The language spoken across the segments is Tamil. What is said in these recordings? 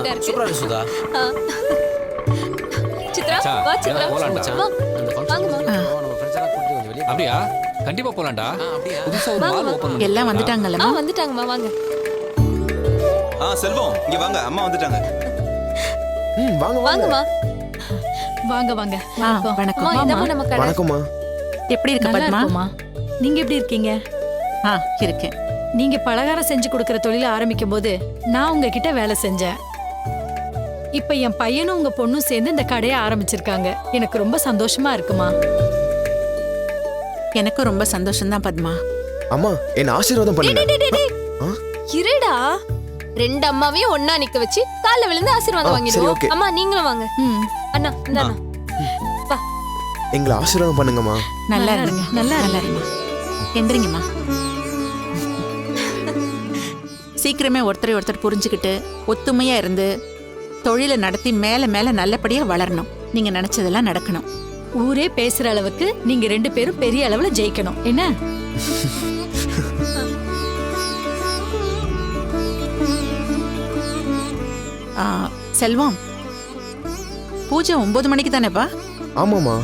ஹைலைட்டா இருக்கு. சூப்பரா இருக்கு சுதா. ஆ. சித்ரா வா சித்ரா போலாம்டா. வா. அந்த ஃபங்க்ஷன் வாங்கம்மா. நம்ம ஃப்ரெண்ட்ஸ் எல்லாம் கூட்டி கொஞ்சம் வெளிய அப்படியா? கண்டிப்பா போலாம்டா. அப்படியா? புதுசா ஒரு மால் ஓபன் பண்ணி எல்லாம் வந்துட்டாங்கல்ல? வந்துட்டாங்கம்மா வாங்க. செல்வம் இங்க வாங்க, அம்மா வந்துட்டாங்க. வாங்க வாங்கம்மா. வாங்க வாங்க. வணக்கம். அம்மா இதம்மா நம்ம கடை. வணக்கம்மா. எப்படி இருக்க நல்லா பத்மா? இருக்குமா? நீங்க எப்படி இருக்கீங்க? இருக்கேன். நீங்க பலகாரம் செஞ்சு கொடுக்கற தொழில ஆரம்பிக்கும் போது நான் உங்ககிட்ட வேலை செஞ்சேன். இப்ப என் பையனும் உங்க பொண்ணும் சேர்ந்து இந்த கடையை ஆரம்பிச்சிருக்காங்க. எனக்கு ரொம்ப சந்தோஷமா இருக்குமா. எனக்கும் ரொம்ப சந்தோஷம் தான் பத்மா. அம்மா என்ன ஆசீர்வாதம் பண்ணுங்க. இருடா. ரெண்டு அம்மாவையும் ஒண்ணா நிக்க வச்சு கால்ல விழுந்து ஆசீர்வாதம் சரி, வாங்கிடுவோம். okay. அம்மா நீங்களும் வாங்க. அண்ணா இந்தாண்ணா. வா. எங்களை ஆசீர்வாதம் பண்ணுங்கம்மா. நல்லா இருங்க. நல்லா இருங்க. எந்திரிங்கம்மா. சீக்கிரமே ஒருத்தர் புரிஞ்சுக்கிட்டு ஒத்துமையா இருந்து தொழிலை நடத்தி மேல மேல நல்லபடியா வளரணும். நீங்க நினைச்சதெல்லாம் நடக்கணும். ஊரே பேசுற அளவுக்கு நீங்க ரெண்டு பேரும் பெரிய அளவுல ஜெயிக்கணும். என்ன? செல்வம், பூஜை 9 மணிக்கு தானேப்பா? ஆமாம்மா.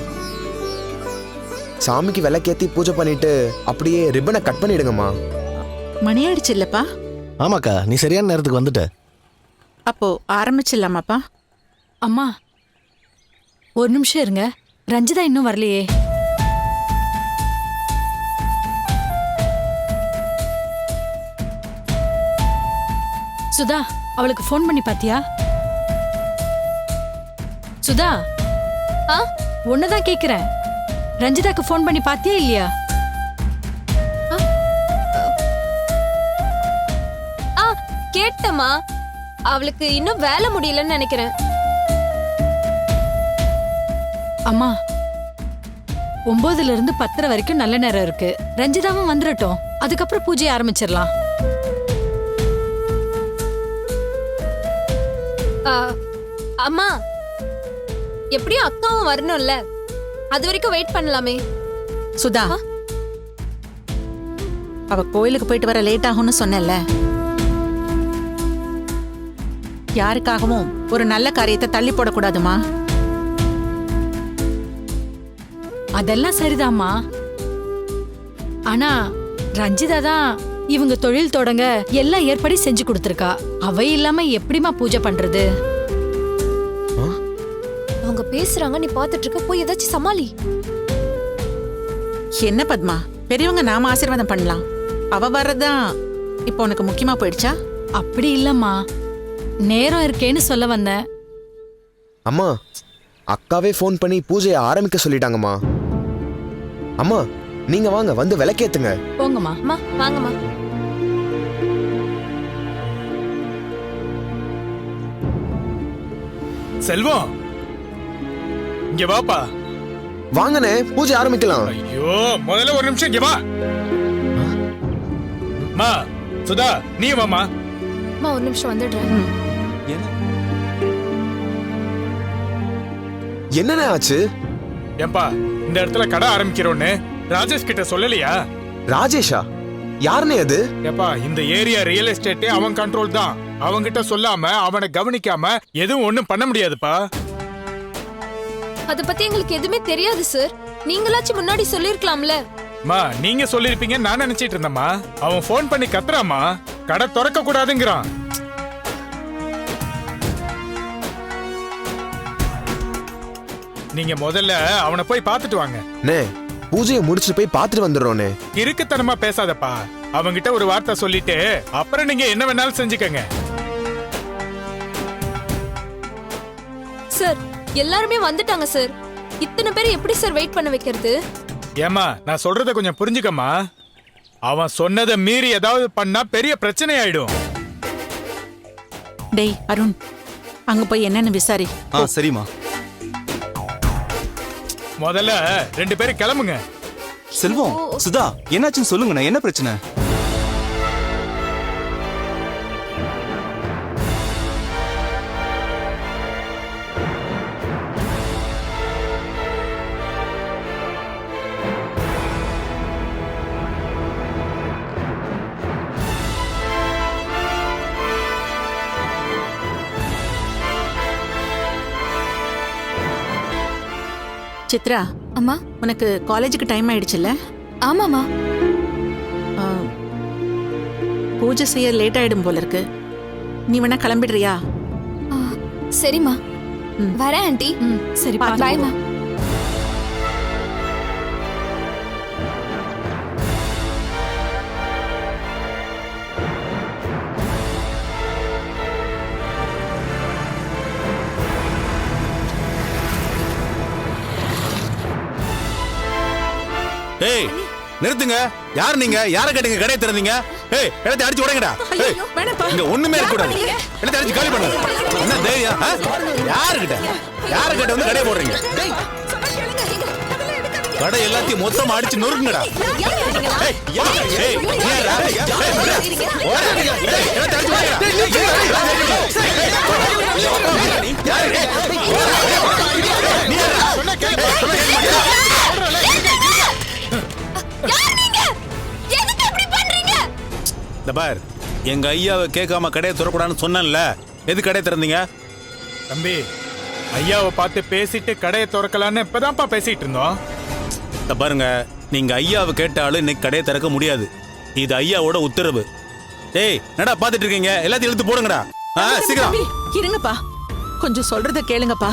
சாமிக்கு விளக்கேத்தி பூஜை பண்ணிட்டு அப்படியே ரிப்பனை கட் பண்ணிடுங்கம்மா. மணி ஆயிடுச்சு இல்லப்பா? ஆமாக்கா, நீ சரியான நேரத்துக்கு வந்துட்ட. அப்போ ஆரம்பிச்சிடலாமாப்பா? அம்மா ஒரு நிமிஷம் இருங்க. ரஞ்சிதா இன்னும் வரலையே. சுதா, அவளுக்கு ஃபோன் பண்ணி பாத்தியா? சுதா, ஒன்னதான் கேக்குறேன். ரஞ்சிதாக்கு ஃபோன் பண்ணி பாத்தியா இல்லையா? கேட்டம்மா. அவளுக்கு இன்னும் வேலை முடியலன்னு நினைக்கிறேன். அம்மா 9ல இருந்து 10 வரைக்கும் நல்ல நேரம் இருக்கு. ரஞ்சிதாவும் வந்துடட்டும். அதுக்கப்புறம் பூஜை ஆரம்பிச்சிடலாம். அம்மா எப்படியும் அக்காவும் வரணும்ல, அது வரைக்கும் வெயிட் பண்ணலாமே. சுதா, அவ கோயிலுக்கு போயிட்டு வர லேட் ஆகும்னு சொன்னல. யாருக்காகவும் ஒரு நல்ல காரியத்தை தள்ளி போடக்கூடாதுமா. அதெல்லாம் சரிதாம்மா. ஆனா ரஞ்சிதா தான் இவங்க தொழில் தொடங்க எல்லாம் ஏற்பாடு செஞ்சு கொடுத்திருக்கா. அவ இல்லாம எப்படிமா பூஜை பண்றது? அவங்க பேசுறாங்க, நீ பாத்துட்டு இருக்க. போய் ஏதாச்சும் சமாளி. என்ன பத்மா, பெரியவங்க நாம ஆசீர்வாதம் பண்ணலாம். அவ வர்றதுதான் இப்போ உனக்கு முக்கியமா போயிடுச்சா? அப்படி இல்லம்மா, நேரம் இருக்கேன்னு சொல்ல வந்தேன். அம்மா, அக்காவே ஃபோன் பண்ணி பூஜையை ஆரம்பிக்க சொல்லிட்டாங்கம்மா. அம்மா நீங்க வாங்க, வந்து விளக்கேத்துங்க. போங்கம்மா. அம்மா வாங்கம்மா. செல்வம் இங்க வாப்பா. வாங்கனே, பூஜை ஆரம்பிக்கலாம். ஐயோ, முதல்ல ஒரு நிமிஷம் இங்க வா. மா சுதா, நீ வாமா. அம்மா ஒரு நிமிஷம் வந்துடுறேன். என்னண்ணே ஆச்சு? ஏன்பா இந்த இடத்துல கடை ஆரம்பிக்கிறோன்னு ராஜேஷ் கிட்ட சொல்லலையா? ராஜேஷா? யாருனே அது? ஏப்பா, இந்த ஏரியா ரியல் எஸ்டேட்டே அவன் கண்ட்ரோல் தான். அவன்கிட்ட சொல்லாம அவனை கவனிக்காம எதுவும் ஒண்ணும் பண்ண முடியாதுப்பா. அத பத்தி எங்களுக்கு எதுவுமே தெரியாது சார். நீங்களாச்சும் முன்னாடி சொல்லிருக்கலாம்ல. மா, நீங்க சொல்லிருப்பீங்க நான் நினைச்சிட்டு இருந்தேம்மா. அவன் போன் பண்ணி கத்துறாமா, கடை திறக்க கூடாதுங்கிறான். நீங்க முதல்ல அவனை போய் பாத்துட்டு வாங்க. நே, பூஜையை முடிச்சுட்டு போய் பாத்துட்டு வந்துடுறோனே. இருக்குத்தனமா பேசாதப்பா. அவங்கிட்ட ஒரு வார்த்தை சொல்லிட்டு அப்புறம் நீங்க என்ன வேணாலும் செஞ்சுக்கங்க. சார் எல்லாருமே வந்துட்டாங்க சார். இத்தனை பேர் எப்படி சார் வெயிட் பண்ண வைக்கிறது? ஏமா, நான் சொல்றத கொஞ்சம் புரிஞ்சுக்கமா. அவன் சொன்னதை மீறி ஏதாவது பண்ணா பெரிய பிரச்சனை ஆயிடும். டேய் அருண், அங்க போய் என்னன்னு விசாரி. சரிம்மா. முதல்ல 2 பேரும் கிளம்புங்க. செல்வம், சுதா, என்னாச்சுன்னு சொல்லுங்கண்ணா, என்ன பிரச்சனை? சித்ரா, அம்மா. உனக்கு காலேஜுக்கு டைம் ஆயிடுச்சுல்ல? ஆமாமா. ஆ, பூஜை செய்ய லேட் ஆயிடும் போல இருக்கு. நீ வேணா கிளம்பிடுறியா? சரிம்மா. வரேன் ஆண்டி. சரி பாய்மா. ஏய் நிறுத்துங்க. யார் நீங்க? யாரை கேட்டீங்க கடையை திறந்தீங்க? ஏய் இடத்தை அடிச்சு உடைங்கடா. ஏய் இங்க ஒண்ணுமே இருக்க கூடாது. இடத்தை அடிச்சு காலி பண்ணுங்க. என்ன தைரியம்? யாருக்கிட்ட வந்து கடையை போடுறீங்க? கடை எல்லாத்தையும் மொத்தமா அடிச்சு நொறுக்குங்கடா. ஏய் ஏய் ஏறா. இடத்தை அடிச்சு பார், எங்க ஐயாவை கேட்காம கடையை திறக்கூடாதுன்னு சொன்னேன்ல, எது கடையை திறந்தீங்க? தம்பி, ஐயாவை பார்த்து பேசிட்டு கடையை திறக்கலான்னு இப்பதான்ப்பா பேசிட்டு இருந்தோம். பாருங்க, நீங்க ஐயாவை கேட்டாலும் இன்னைக்கு கடையை திறக்க முடியாது. இது ஐயாவோட உத்தரவு. டேய் என்னடா பாத்துட்டு இருக்கீங்க? எல்லாத்தையும் இழுத்து போடுங்கடா. சீக்கிரம் தம்பி, இருங்கப்பா, கொஞ்சம் சொல்றத கேளுங்கப்பா.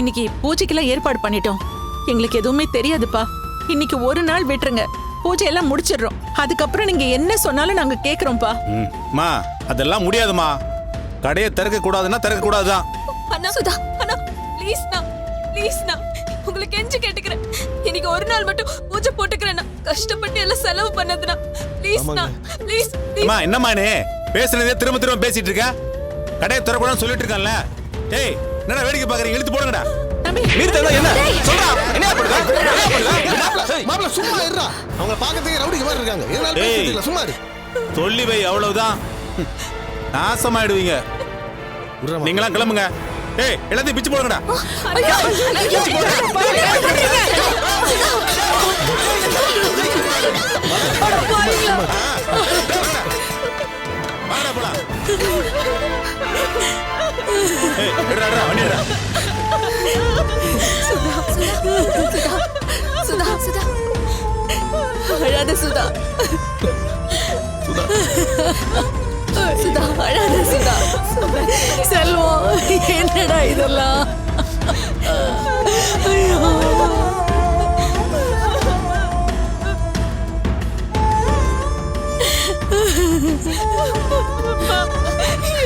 இன்னைக்கு பூஜைக்கெல்லாம் ஏற்பாடு பண்ணிட்டோம். எங்களுக்கு எதுவுமே தெரியாதுப்பா. இன்னைக்கு ஒரு நாள் விட்டுருங்க, பூஜை எல்லாம் முடிச்சிடுறோம். அதுக்கப்புறம் நீங்க என்ன சொன்னாலும் நாங்க கேக்குறோம்ப்பா. மா அதெல்லாம் முடியாதுமா. கடையை திறக்க கூடாதுன்னா திறக்க கூடாதுதான். அண்ணா சுதா, அண்ணா ப்ளீஸ்ண்ணா, உங்களுக்கு கெஞ்சி கேட்டுக்கிறேன். இன்னைக்கு ஒரு நாள் மட்டும் பூஜை போட்டுக்கிறேன்னா, கஷ்டப்பட்டு எல்லாம் செலவு பண்ணதுண்ணா. ப்ளீஸ்ண்ணா, ப்ளீஸ். அம்மா என்னம்மா நீ பேசுனதே திரும்ப திரும்ப பேசிட்டு இருக்க? கடையை திறக்கூடாதுன்னு சொல்லிட்டு இருக்கான்ல. டேய் என்னடா வேடிக்கை பாக்குறீங்க? இழுத்து போடுங்கடா. என்ன சொல்றா? என்ன பண்ணுங்க? மாப்ள சும்மா இருடா. அவங்க பாக்கிறதுக்கு ரவுடிக்கு மாதிரி இருக்காங்க. எதனால பேசிட்டு இல்ல, சும்மா இரு. சொல்லி வை, அவ்வளவுதான். நாசமாயிடுவீங்க. நீங்களாம் கிளம்புங்க. ஏய் எல்லாத்தையும் பிச்சு போடுங்கடா. வாடா போலாம். ஏய் எடுடா வண்டிடா. சுதா அழாத சுதா. சுதா அழாத சுதா. செல்வம், என்னடா இதெல்லாம்? ஐயோ,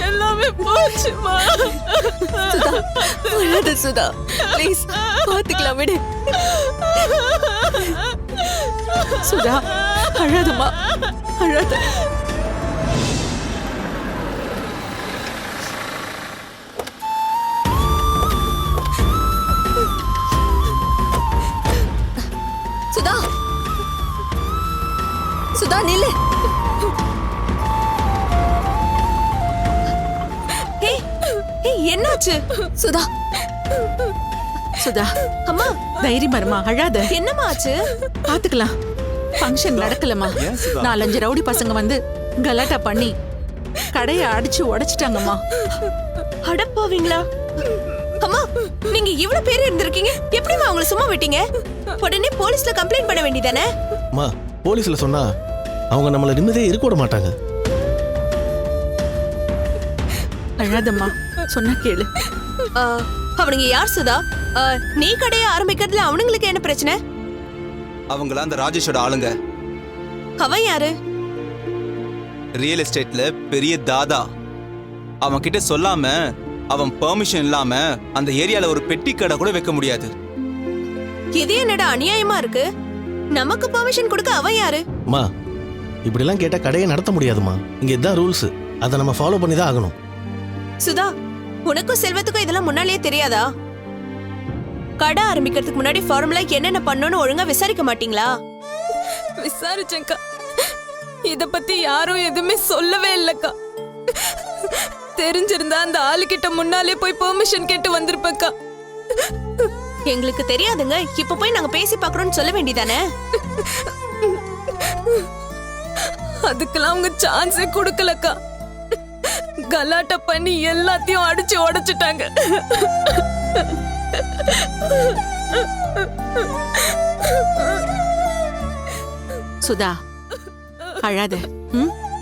எல்லாமே போச்சுமா. சுதா அழாத சுதா, ப்ளீஸ் பாத்துக்கலாம், விடு. சுதா அழாதம்மா, அழாத. சுதா, சுதா நில்லு. என்னாச்சு சுதா? சுதா அம்மா, தைரியமா இருமா, அழாத. என்னம்மா ஆச்சு? பாத்துக்கலாம். ஃபங்க்ஷன் நடக்கலமா. 4-5 ரவுடி பசங்க வந்து கலாட்டா பண்ணி கடையை அடிச்சு உடைச்சிட்டாங்கம்மா. அடப்பாவீங்களா? அம்மா, நீங்க இவ்வளவு பேர் இருந்திருக்கீங்க, எப்படிமா அவங்கள சும்மா விட்டீங்க? உடனே போலீஸ்ல கம்ப்ளைண்ட் பண்ண வேண்டியதானே? அம்மா போலீஸ்ல சொன்னா அவங்க நம்மள நிம்மதியே இருக்க விட மாட்டாங்க. அழாதம்மா, சொன்னா கேளு. அவனுங்க யார் சுதா? நீ கடையை ஆரம்பிக்கிறதுல அவனுங்களுக்கு என்ன பிரச்சனை? அவங்கள அந்த ராஜேஷோட ஆளுங்க. அவன் யாரு? ரியல் எஸ்டேட்ல பெரிய தாதா. அவன் கிட்ட சொல்லாம, அவன் பெர்மிஷன் இல்லாம அந்த ஏரியால ஒரு பெட்டி கடை கூட வைக்க முடியாது. இது என்னடா அநியாயமா இருக்கு? நமக்கு பெர்மிஷன் கொடுக்க அவன் யாரு? அம்மா இப்படி எல்லாம் கேட்டா கடையை நடத்த முடியாதுமா. இங்க இதான் ரூல்ஸ், அதை நம்ம ஃபாலோ பண்ணி தான் ஆகணும். சுதா, உனக்கும் செல்வத்துக்கும் இதெல்லாம் முன்னாலேயே தெரியாதா? கடை ஆரம்பிக்கிறதுக்கு முன்னாடி ஃபார்முலா என்னென்ன பண்ணணும்னு ஒழுங்கா விசாரிக்க மாட்டீங்களா? விசாரிச்சேன்க்கா, இத பத்தி யாரும் எதுவுமே சொல்லவே இல்லக்கா. தெரிஞ்சிருந்தா அந்த ஆளுகிட்ட முன்னாலே போய் பெர்மிஷன் கேட்டு வந்திருப்பேன்க்கா. எங்களுக்கு தெரியாதுங்க, இப்ப போய் நாங்க பேசி பாக்குறோம்னு சொல்ல வேண்டியதானே? அதுக்கெல்லாம் அவங்க சான்ஸே கொடுக்கலக்கா. கலாட்டா பண்ணி எல்லாத்தையும் அடிச்சு உடைச்சிட்டாங்க. சுதா அழாத,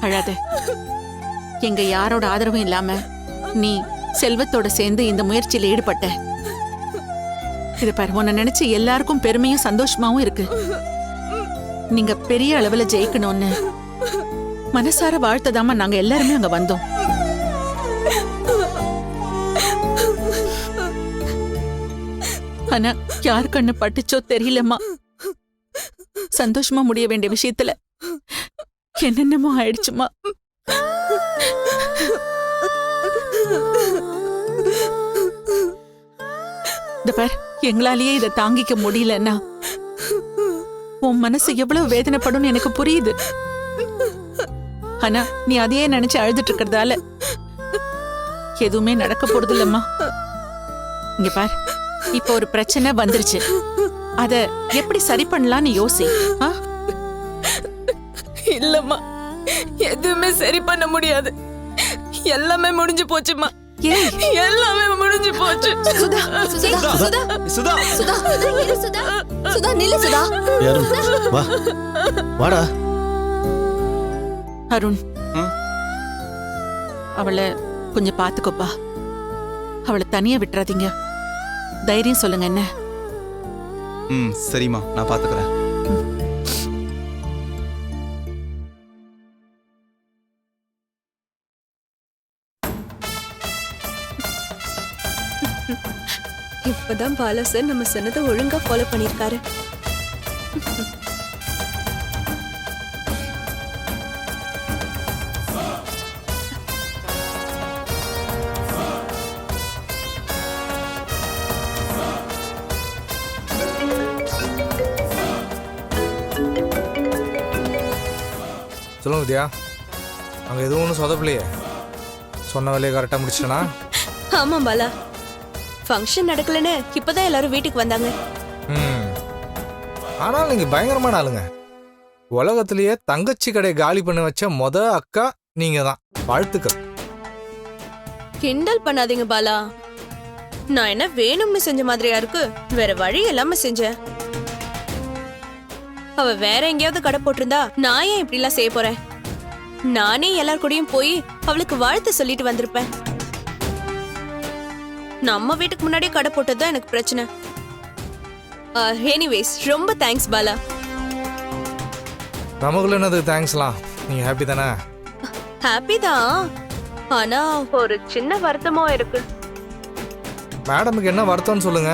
அழாத. எங்க யாரோட ஆதரவும் இல்லாம நீ செல்வத்தோட சேர்ந்து இந்த முயற்சியில ஈடுபட்ட. இது பாரு, உன்னை நினைச்சு எல்லாருக்கும் பெருமையும் சந்தோஷமாவும் இருக்கு. நீங்க பெரிய அளவுல ஜெயிக்கணும்னு மனசார வாழ்த்ததாம நாங்க எல்லாருமே அங்க வந்தோம். ஆனா யார் கண்ணு பட்டுச்சோ தெரியலம்மா, சந்தோஷமா முடிய வேண்டிய விஷயத்துல என்னென்னமோ ஆயிடுச்சுமா. இந்த பார், எங்களாலேயே இதை தாங்கிக்க முடியலன்னா உன் மனசு எவ்வளவு வேதனைப்படும் எனக்கு புரியுது. ஆனா நீ அதையே நினைச்சு அழுதுட்டு இருக்கிறதால எதுவுமே நடக்க போறது இல்லம்மா. இங்க பார், இப்ப ஒரு பிரச்சனை வந்துருச்சு, அத எப்படி சரி பண்ணலாம்னு யோசி. இல்லம்மா, எதுவுமே சரி பண்ண முடியாது. எல்லாமே முடிஞ்சு போச்சுமா. எல்லாமே முடிஞ்சு போச்சு. சுதா சுதா நில்லு சுதா. வா வாடா. அருண், அவளை கொஞ்சம் பாத்துக்கோப்பா. அவளை தனியா விட்டுறாதீங்க. தைரியம் சொல்லுங்க என்ன. சரிம்மா, நான் பாத்துக்கிறேன். இப்பதான் பாலா சார் நம்ம சொன்னதை ஒழுங்கா ஃபாலோ பண்ணிருக்காரு. சொல்லுங்க வித்யா, அங்கே எதுவும் ஒன்றும் சொதப்பலையே? சொன்ன வேலையை கரெக்டாக முடிச்சிட்டனா? ஆமா பாலா, ஃபங்க்ஷன் நடக்கலன்னு இப்பதான் எல்லாரும் வீட்டுக்கு வந்தாங்க. ஆனால் நீங்கள் பயங்கரமான ஆளுங்க. உலகத்திலேயே தங்கச்சி கடை காலி பண்ண வச்ச அக்கா நீங்கள் தான். வாழ்த்துக்கள். கிண்டல் பண்ணாதீங்க பாலா. நான் என்ன வேணும்னு செஞ்ச மாதிரியா இருக்கு? வேற வழி இல்லாம செஞ்சேன். அவ வேற எங்கேயாவது கடை போட்டிருந்தா நான் ஏன் இப்படி எல்லாம் செய்ய போறேன்? நானே எல்லார் கூடயும் போய் அவளுக்கு வாழ்த்து சொல்லிட்டு வந்திருப்பேன். நம்ம வீட்டுக்கு முன்னாடி கடை போட்டதுதான் எனக்கு பிரச்சனை. எனிவேஸ், ரொம்ப தேங்க்ஸ் பாலா. நமக்குள்ள என்னது தேங்க்ஸ்லாம்? நீங்க ஹாப்பி தானே? ஹாப்பி தான், ஆனா ஒரு சின்ன வருத்தமும் இருக்கு. மேடமுக்கு என்ன வருத்தம்னு சொல்லுங்க,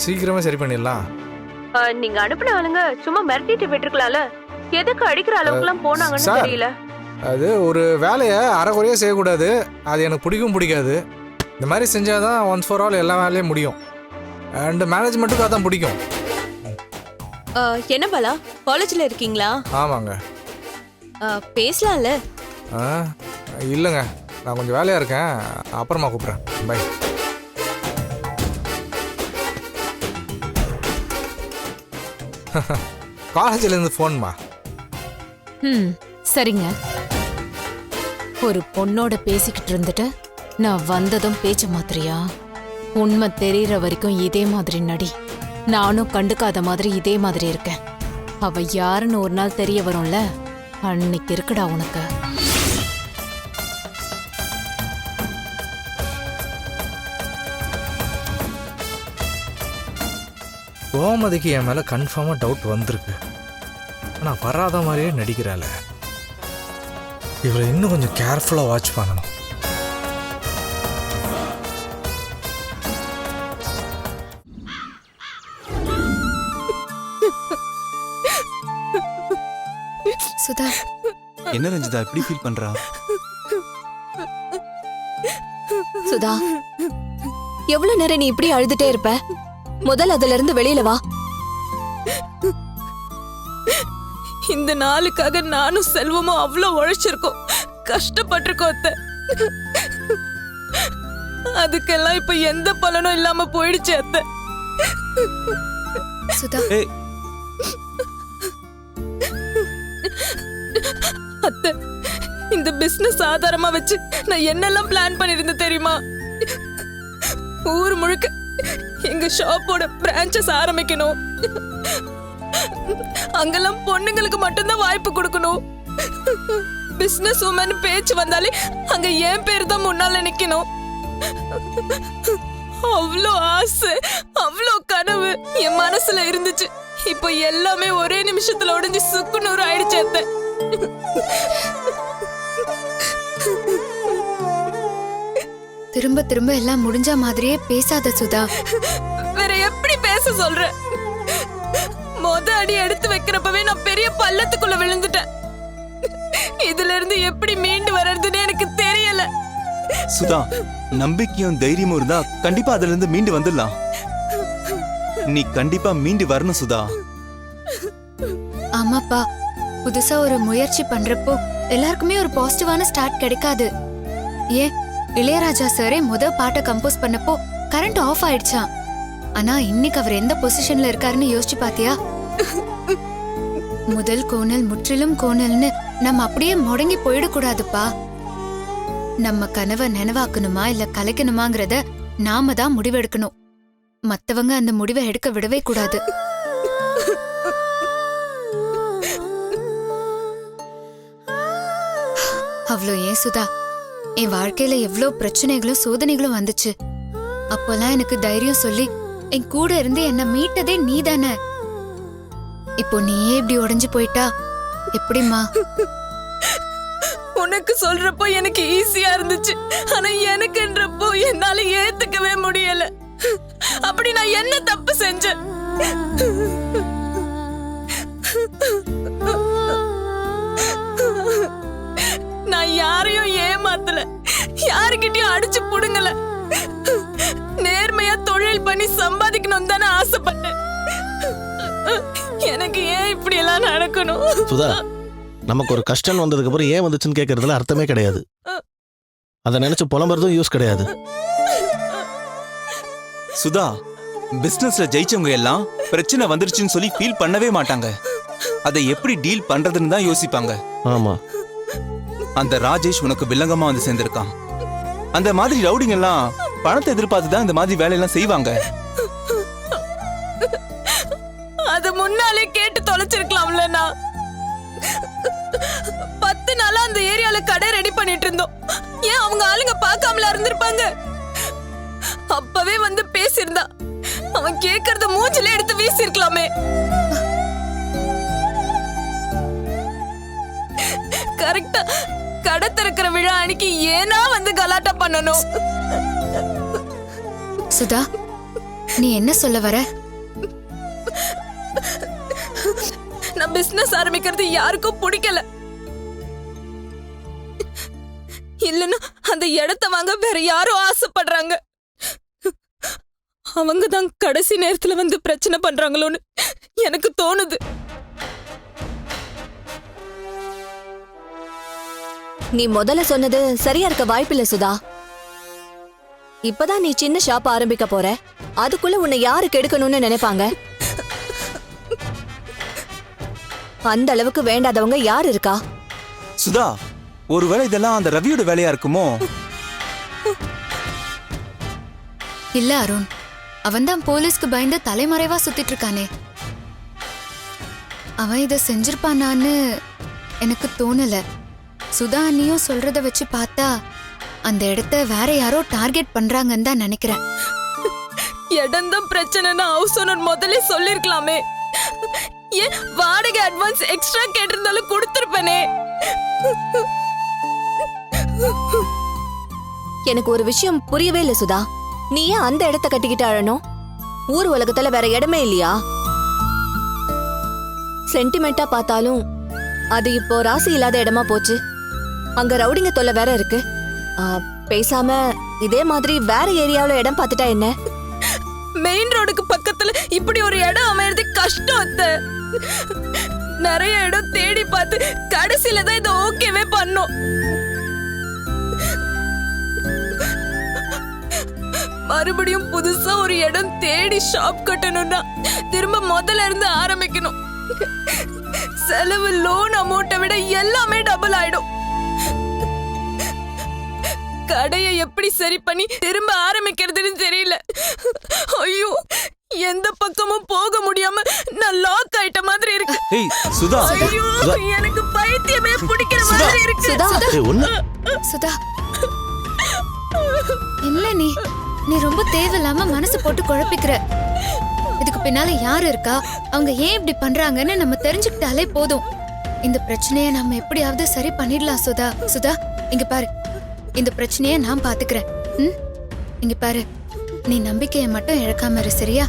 சீக்கிரமே சரி பண்ணிடலாம். நீங்க அனுப்பின ஆளுங்க சும்மா மிரட்டிட்டு விட்டுருக்கலாம்ல. எதுக்கு அடிக்கிற அளவுக்குலாம் போனாங்கன்னு தெரியல. அது ஒரு வேலையை அரைக்குறையா செய்யக்கூடாது. அது எனக்கு பிடிக்காது. இந்த மாதிரி செஞ்சாதான் ஒன்ஸ் ஃபார் ஆல் எல்லா வேலையும் முடியும். அண்ட் மேனேஜ்மெண்ட்டுக்கு அதான் பிடிக்கும். என்ன பாலா, காலேஜ்ல இருக்கீங்களா? ஆமாங்க. பேசலாம்ல? இல்லைங்க, நான் கொஞ்சம் வேலையா இருக்கேன், அப்புறமா கூப்பிட்றேன். பை. காலேஜ்லேருந்து ஃபோன்மா. சரிங்க. ஒரு பொண்ணோட பேசிக்கிட்டு இருந்துட்டு நான் வந்ததும் பேச்ச மாத்திரியா? உண்மை தெரியற வரைக்கும் இதே மாதிரி நடி. நானும் கண்டுக்காத மாதிரி இதே மாதிரி இருக்கேன். அவ யாருன்னு ஒரு நாள் தெரிய வரும்ல, அன்னைக்கு இருக்குடா உனக்கு. கோமதிக்கு என் மேலே கன்ஃபார்மாக டவுட் வந்திருக்கு. ஆனால் வராத மாதிரியே நடிக்கிறாள். இவளை இன்னும் கொஞ்சம் கேர்ஃபுல்லாக வாட்ச் பண்ணணும். சுதா, என்ன ரஞ்சிதா இப்படி ஃபீல் பண்றா? சுதா, எவ்வளவு நேரம் நீ இப்படி அழுதுட்டே இருப்ப? முதல்ல அதுல இருந்து வெளியில வா. இந்த நாளுக்காக நானும் செல்வமும் அவ்வளவு உழைச்சிருக்கோம், கஷ்டப்பட்டிருக்கோம் அத்தை. அதுக்கெல்லாம் இப்ப எந்த பலனும் இல்லாம போயிடுச்சு அத்தை. சுதா, அத்தை, இந்த பிசினஸ் ஆதாரமா வச்சு நான் என்னெல்லாம் பிளான் பண்ணிருந்தேன் தெரியுமா? ஊர் முழுக்க எங்க ஷாப்போட பிரான்ச்சஸ் ஆரம்பிக்கணும். அங்கெல்லாம் பொண்ணுங்களுக்கு மட்டும்தான் வாய்ப்பு கொடுக்கணும். பிசினஸ் உமன் பேச்சு வந்தாலே அங்க என் பேர் தான் முன்னால நிக்கணும். அவ்வளோ ஆசை, அவ்வளோ கனவு என் மனசுல இருந்துச்சு. இப்போ எல்லாமே ஒரே நிமிஷத்துல உடைஞ்சு சுக்குநூறு ஆயிடுச்சு. அத்தை, திரும்ப திரும்ப எல்லாம் முடிஞ்ச மாதிரியே பேசாத சுதா. வேற எப்படி பேச சொல்ற? மொத அடி எடுத்து வைக்கிறப்பவே நான் பெரிய பள்ளத்துக்குள்ள விழுந்துட்டேன். இதுல இருந்து எப்படி மீண்டு வர்றதுன்னு எனக்கு தெரியல. சுதா, நம்பிக்கையும் தைரியமும் இருந்தா கண்டிப்பா அதுல இருந்து மீண்டு வந்துடலாம். நீ கண்டிப்பா மீண்டு வரணும் சுதா. ஆமாப்பா, புதுசா ஒரு முயற்சி பண்றப்போ எல்லாருக்குமே ஒரு பாசிட்டிவான ஸ்டார்ட் கிடைக்காது. ஏன் இளையராஜா சாரே பாட்டை கம்போஸ் பண்ணப்போ கரண்ட் ஆஃப் ஆயிடுச்சான். ஆனா இன்னைக்கு அவர் எந்த பொசிஷன்ல இருக்காருன்னு யோசிச்சு பாத்தியா? முதல் கோணல் முற்றிலும் கோணல்னு நம்ம அப்படியே முடங்கி போயிடக்கூடாதுப்பா. நம்ம கனவை நினைவாக்கணுமா இல்ல கலைக்கணுமாங்கிறத நாம தான் முடிவெடுக்கணும். மத்தவங்க அந்த முடிவை எடுக்க விடவே கூடாது. அவ்வளோ ஏன் சுதா, என் வாழ்க்கையில எவ்வளோ பிரச்சனைகளும் சோதனைகளும் வந்துச்சு. அப்போல்லாம் எனக்கு தைரியம் சொல்லி என் கூட இருந்து என்ன மீட்டதே நீ தானே. இப்போ நீயே இப்படி உடைஞ்சு போயிட்டா எப்படிமா? உனக்கு சொல்றப்போ எனக்கு ஈஸியா இருந்துச்சு. ஆனா எனக்குன்றப்போ என்னால ஏத்துக்கவே முடியல. அப்படி நான் என்ன தப்பு செஞ்சேன்? நான் யாரையும் ஏமாத்தல, யாருக்கிட்டையும் அடிச்சு புடுங்கல. நேர்மையா தொழில் பண்ணி சம்பாதிக்கணும் தானே ஆசைப்பட்டேன். எனக்கு ஏன் இப்படி எல்லாம் நடக்கணும்? சுதா, நமக்கு ஒரு கஷ்டம் வந்ததுக்கு அப்புறம் ஏன் வந்துச்சுன்னு கேட்கறதுல அர்த்தமே கிடையாது. அதை நினைச்சு புலம்புறதும் யூஸ் கிடையாது. சுதா, பிசினஸ்ல ஜெயிச்சவங்க எல்லாம் பிரச்சனை வந்துருச்சுன்னு சொல்லி ஃபீல் பண்ணவே மாட்டாங்க. அதை எப்படி டீல் பண்றதுன்னு தான் யோசிப்பாங்க. ஆமா, அந்த ராஜேஷ் உனக்கு வில்லங்கமா வந்து சேர்ந்திருக்கான். அந்த மாதிரி ரவுடிங்க எல்லாம் பணத்தை எதிர்பார்த்து தான் இந்த மாதிரி வேலையெல்லாம் செய்வாங்க. அது முன்னாலே கேட்டு தொலைச்சிருக்கலாம்ல. நான் 10 நாளா அந்த ஏரியால கடை ரெடி பண்ணிட்டு இருந்தோம். ஏன் அவங்க ஆளுங்க பார்க்காமல இருந்திருப்பாங்க? அப்பவே வந்து பேசியிருந்தா அவன் கேக்குறத மூஞ்சில எடுத்து வீசிருக்கலாமே. கரெக்டா கடை திறக்கிற விழா அன்னைக்கு ஏனா வந்து கலாட்டா பண்ணணும்? சுதா, நீ என்ன சொல்ல வர? நான் பிசினஸ் ஆரம்பிக்கிறது யாருக்கும் பிடிக்கல. இல்லன்னா அந்த இடத்தை வாங்க வேற யாரும் ஆசைப்படுறாங்க. அவங்க தான் கடைசி நேரத்துல வந்து பிரச்சனை பண்றாங்களோன்னு எனக்கு தோணுது. நீ முதல்ல சொன்னது சரியா இருக்க வாய்ப்பில்லை சுதா. இப்பதான் நீ சின்ன ஷாப் ஆரம்பிக்க போற, அதுக்குள்ள உன்னை யாரு கெடுக்கணும்னு நினைப்பாங்க? அந்த அளவுக்கு வேண்டாதவங்க யார் இருக்கா? சுதா, ஒருவேளை இதெல்லாம் அந்த ரவியோட வேலையா இருக்குமோ? இல்ல அருண், அவன்தான் போலீஸ்க்கு பயந்து தலைமறைவா சுத்திட்டு இருக்கானே. அவன் இத செஞ்சிருப்பானான்னு எனக்கு தோணல. சுதா அண்ணியும் சொல்றத வச்சு பார்த்தா அந்த இடத்த வேற யாரோ டார்கெட் பண்றாங்கன்னு தான் நினைக்கிறேன். இடம்தான் பிரச்சனைன்னு ஹவுஸ் ஓனர் முதல்ல சொல்லிருக்கலாமே. ஏன் வாடகை அட்வான்ஸ் எக்ஸ்ட்ரா கேட்டிருந்தாலும் கொடுத்திருப்பேனே. எனக்கு ஒரு விஷயம் புரியவே இல்ல சுதா. நீ ஏன் அந்த இடத்த கட்டிக்கிட்டு அழணும்? ஊர் உலகத்துல வேற இடமே இல்லையா? சென்டிமெண்டா பார்த்தாலும் அது இப்போ ராசி இல்லாத இடமா போச்சு. அங்க ரவுடிங்க தொல்லை வேற இருக்கு. பேசாம இதே மாதிரி வேற ஏரியாவுல இடம் பார்த்துட்டா என்ன? மெயின் ரோடுக்கு பக்கத்துல இப்படி ஒரு இடம் அமையறது கஷ்டம் அத்தை. நிறைய இடம் தேடி பார்த்து கடைசியில தான் இதை ஓகேவே பண்ணோம். மறுபடியும் புதுசா ஒரு இடம் தேடி ஷாப் கட்டணும்னா திரும்ப முதல்ல இருந்து ஆரம்பிக்கணும். செலவு, லோன் அமௌண்ட்டை விட எல்லாமே டபுள் ஆயிடும். கடையை எப்படி சரி பண்ணி திரும்ப ஆரம்பிக்கிறதுன்னு தெரியல. ஐயோ, எந்த பக்கமும் போக முடியாம நான் லாக் ஆயிட்ட மாதிரி இருக்கு. ஏய் சுதா, ஐயோ, எனக்கு பைத்தியமே பிடிக்கிற மாதிரி இருக்கு. சுதா இல்ல, நீ ரொம்ப தேவையில்லாம மனசு போட்டு குழப்பிக்கிற. இதுக்கு பின்னால யாரு இருக்கா, அவங்க ஏன் இப்படி பண்றாங்கன்னு நம்ம தெரிஞ்சுக்கிட்டாலே போதும். இந்த பிரச்சனைய நம்ம எப்படியாவது சரி பண்ணிடலாம் சுதா. சுதா இங்க பாரு, இந்த பிரச்சனைய நான் பாத்துக்கிறேன். இங்க பாரு, நீ நம்பிக்கையை மட்டும் இழக்காம இரு, சரியா?